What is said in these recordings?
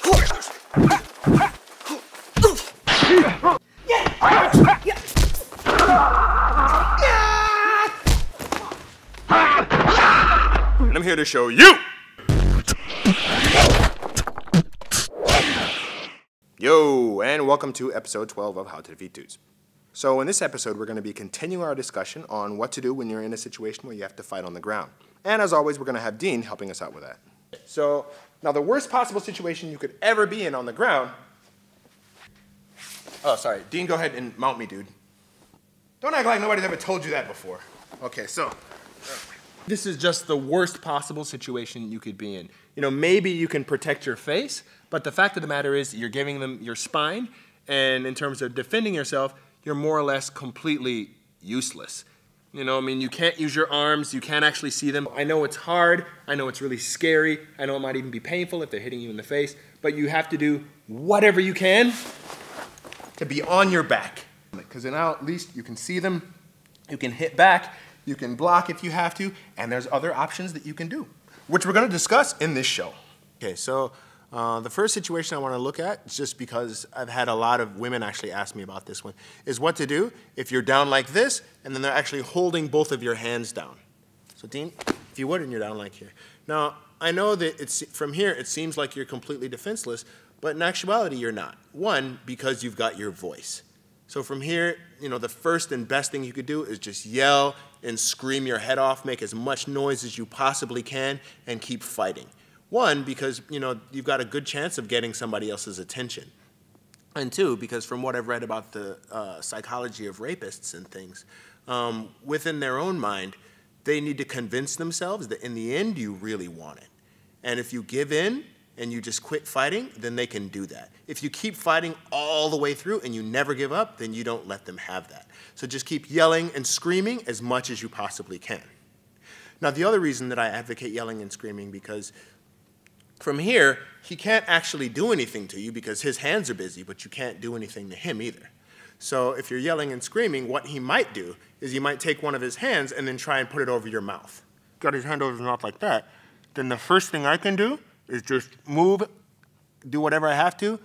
And I'm here to show you. Yo, and welcome to episode 12 of How to Defeat Dudes. So in this episode, we're going to be continuing our discussion on what to do when you're in a situation where you have to fight on the ground. And as always, we're going to have Dean helping us out with that. So now the worst possible situation you could ever be in on the ground. Oh, sorry. Dean, go ahead and mount me, dude. Don't act like nobody's ever told you that before. Okay, so this is just the worst possible situation you could be in. You know, maybe you can protect your face, but the fact of the matter is you're giving them your spine, and in terms of defending yourself, you're more or less completely useless. You know, I mean, you can't use your arms, you can't actually see them. I know it's hard, I know it's really scary, I know it might even be painful if they're hitting you in the face, but you have to do whatever you can to be on your back. Because now at least you can see them, you can hit back, you can block if you have to, and there's other options that you can do, which we're going to discuss in this show. Okay, so the first situation I want to look at, just because I've had a lot of women actually ask me about this one, is what to do if you're down like this, and then they're actually holding both of your hands down. So Dean, if you would, and you're down like here. Now, I know that from here it seems like you're completely defenseless, but in actuality you're not. One, because you've got your voice. So from here, you know, the first and best thing you could do is just yell and scream your head off, make as much noise as you possibly can, and keep fighting. One, because, you know, you've got a good chance of getting somebody else's attention. And two, because from what I've read about the psychology of rapists and things, within their own mind, they need to convince themselves that in the end, you really want it. And if you give in and you just quit fighting, then they can do that. If you keep fighting all the way through and you never give up, then you don't let them have that. So just keep yelling and screaming as much as you possibly can. Now, the other reason that I advocate yelling and screaming, because from here, he can't actually do anything to you because his hands are busy, but you can't do anything to him either. So if you're yelling and screaming, what he might do is he might take one of his hands and then try and put it over your mouth. Got his hand over his mouth like that. Then the first thing I can do is just move, do whatever I have to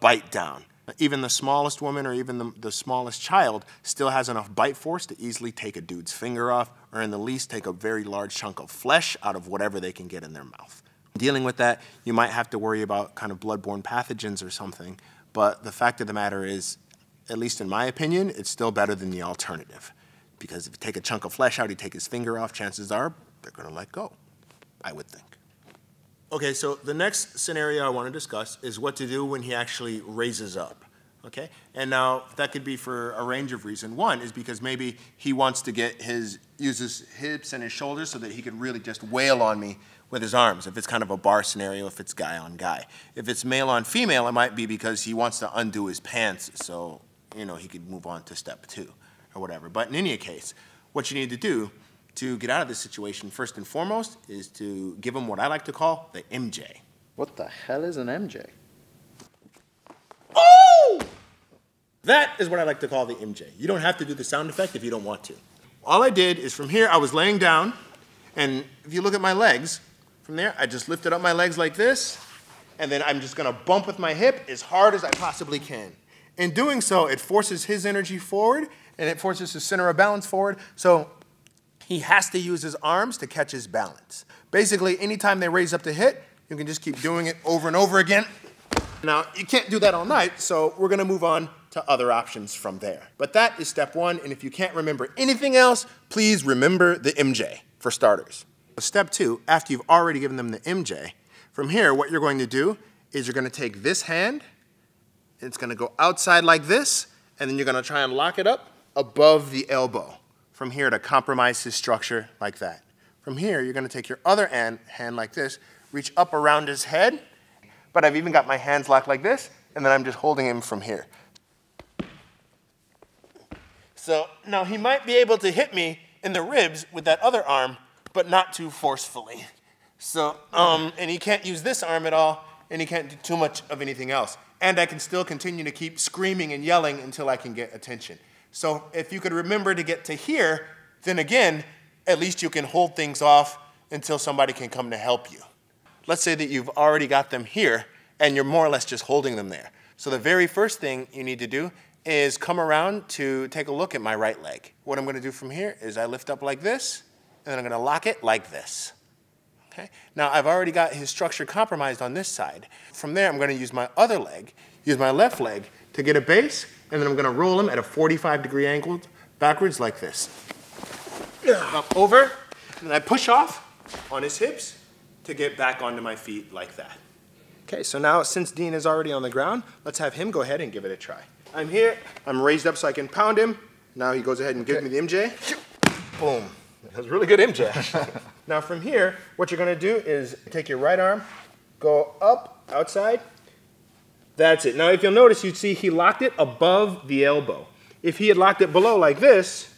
bite down. Even the smallest woman or even the smallest child still has enough bite force to easily take a dude's finger off, or in the least take a very large chunk of flesh out of whatever they can get in their mouth. Dealing with that, you might have to worry about kind of bloodborne pathogens or something, but the fact of the matter is, at least in my opinion, it's still better than the alternative. Because if you take a chunk of flesh out, you take his finger off, chances are they're going to let go, I would think. Okay, so the next scenario I want to discuss is what to do when he actually raises up. Okay, and now that could be for a range of reasons. One is because maybe he wants to use his hips and his shoulders so that he could really just wail on me with his arms, if it's kind of a bar scenario, if it's guy on guy. If it's male on female, it might be because he wants to undo his pants so, you know, he could move on to step 2 or whatever. But in any case, what you need to do to get out of this situation, first and foremost, is to give him what I like to call the MJ. What the hell is an MJ? Oh! That is what I like to call the MJ. You don't have to do the sound effect if you don't want to. All I did is from here, I was laying down, and if you look at my legs, from there, I just lifted up my legs like this, and then I'm just gonna bump with my hip as hard as I possibly can. In doing so, it forces his energy forward, and it forces his center of balance forward, so he has to use his arms to catch his balance. Basically, anytime they raise up to hit, you can just keep doing it over and over again. Now, you can't do that all night, so we're gonna move on to other options from there. But that is step 1, and if you can't remember anything else, please remember the MJ, for starters. Step 2, after you've already given them the MJ, from here, what you're going to do is you're gonna take this hand, and it's gonna go outside like this, and then you're gonna try and lock it up above the elbow. From here to compromise his structure like that. From here, you're gonna take your other hand like this, reach up around his head, but I've even got my hands locked like this, and then I'm just holding him from here. So now he might be able to hit me in the ribs with that other arm, but not too forcefully. So, and he can't use this arm at all, and he can't do too much of anything else. And I can still continue to keep screaming and yelling until I can get attention. So if you could remember to get to here, then again, at least you can hold things off until somebody can come to help you. Let's say that you've already got them here, and you're more or less just holding them there. So the very first thing you need to do is come around to take a look at my right leg. What I'm gonna do from here is I lift up like this, and then I'm gonna lock it like this. Okay? Now I've already got his structure compromised on this side. From there, I'm gonna use my other leg, use my left leg to get a base, and then I'm gonna roll him at a 45-degree angle backwards like this. Up over, and I push off on his hips to get back onto my feet like that. Okay, so now since Dean is already on the ground, let's have him go ahead and give it a try. I'm here, I'm raised up so I can pound him. Now he goes ahead and gives me the MJ. Boom. That was really good MJ. Now from here, what you're gonna do is take your right arm, go up, outside. That's it. Now if you'll notice, you'd see he locked it above the elbow. If he had locked it below like this,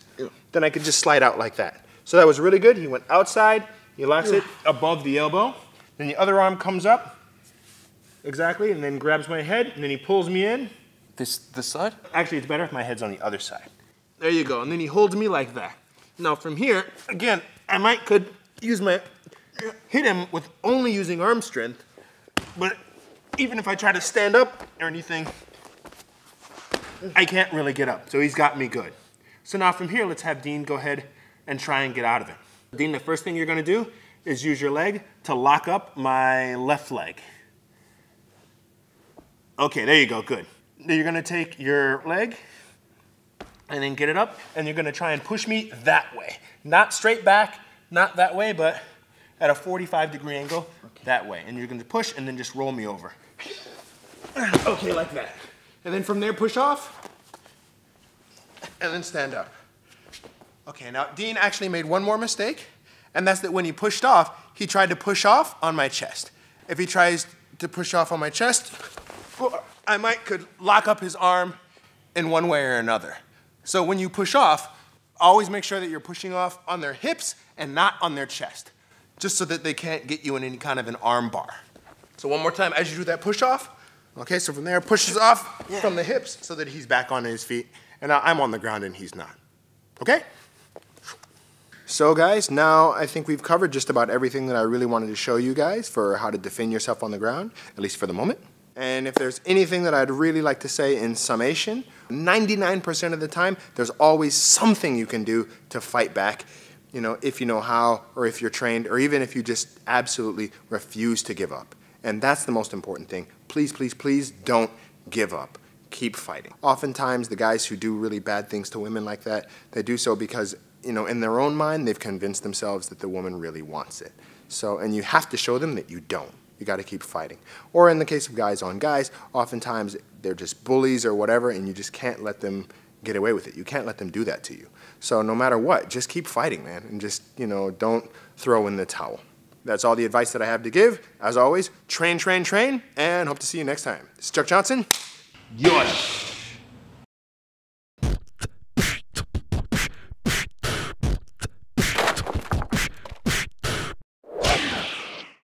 then I could just slide out like that. So that was really good. He went outside, he locks it above the elbow. Then the other arm comes up, exactly, and then grabs my head, and then he pulls me in. This side? Actually, it's better if my head's on the other side. There you go, and then he holds me like that. Now from here, again, I could use hit him with only using arm strength, but even if I try to stand up or anything, I can't really get up, so he's got me good. So now from here, let's have Dean go ahead and try and get out of it. Dean, the first thing you're gonna do is use your leg to lock up my left leg. Okay, there you go, good. Then you're gonna take your leg and then get it up, and you're gonna try and push me that way. Not straight back, not that way, but at a 45-degree angle, that way. And you're gonna push and then just roll me over. Okay, like that. And then from there, push off, and then stand up. Okay, now Dean actually made one more mistake, and that's that when he pushed off, he tried to push off on my chest. If he tries to push off on my chest, I could lock up his arm in one way or another. So when you push off, always make sure that you're pushing off on their hips and not on their chest, just so that they can't get you in any kind of an arm bar. So one more time as you do that push off. Okay, so from there, pushes off from the hips so that he's back on his feet. And now I'm on the ground and he's not. Okay? So guys, now I think we've covered just about everything that I really wanted to show you guys for how to defend yourself on the ground, at least for the moment. And if there's anything that I'd really like to say in summation, 99% of the time, there's always something you can do to fight back, you know, if you know how, or if you're trained, or even if you just absolutely refuse to give up. And that's the most important thing. Please, please, please don't give up. Keep fighting. Oftentimes, the guys who do really bad things to women like that, they do so because, you know, in their own mind, they've convinced themselves that the woman really wants it. So, and you have to show them that you don't. You got to keep fighting. Or in the case of guys on guys, oftentimes they're just bullies or whatever, and you just can't let them get away with it. You can't let them do that to you. So no matter what, just keep fighting, man, and just, you know, don't throw in the towel. That's all the advice that I have to give. As always, train, train, train, and hope to see you next time. This is Chuck Johnson. Yosh.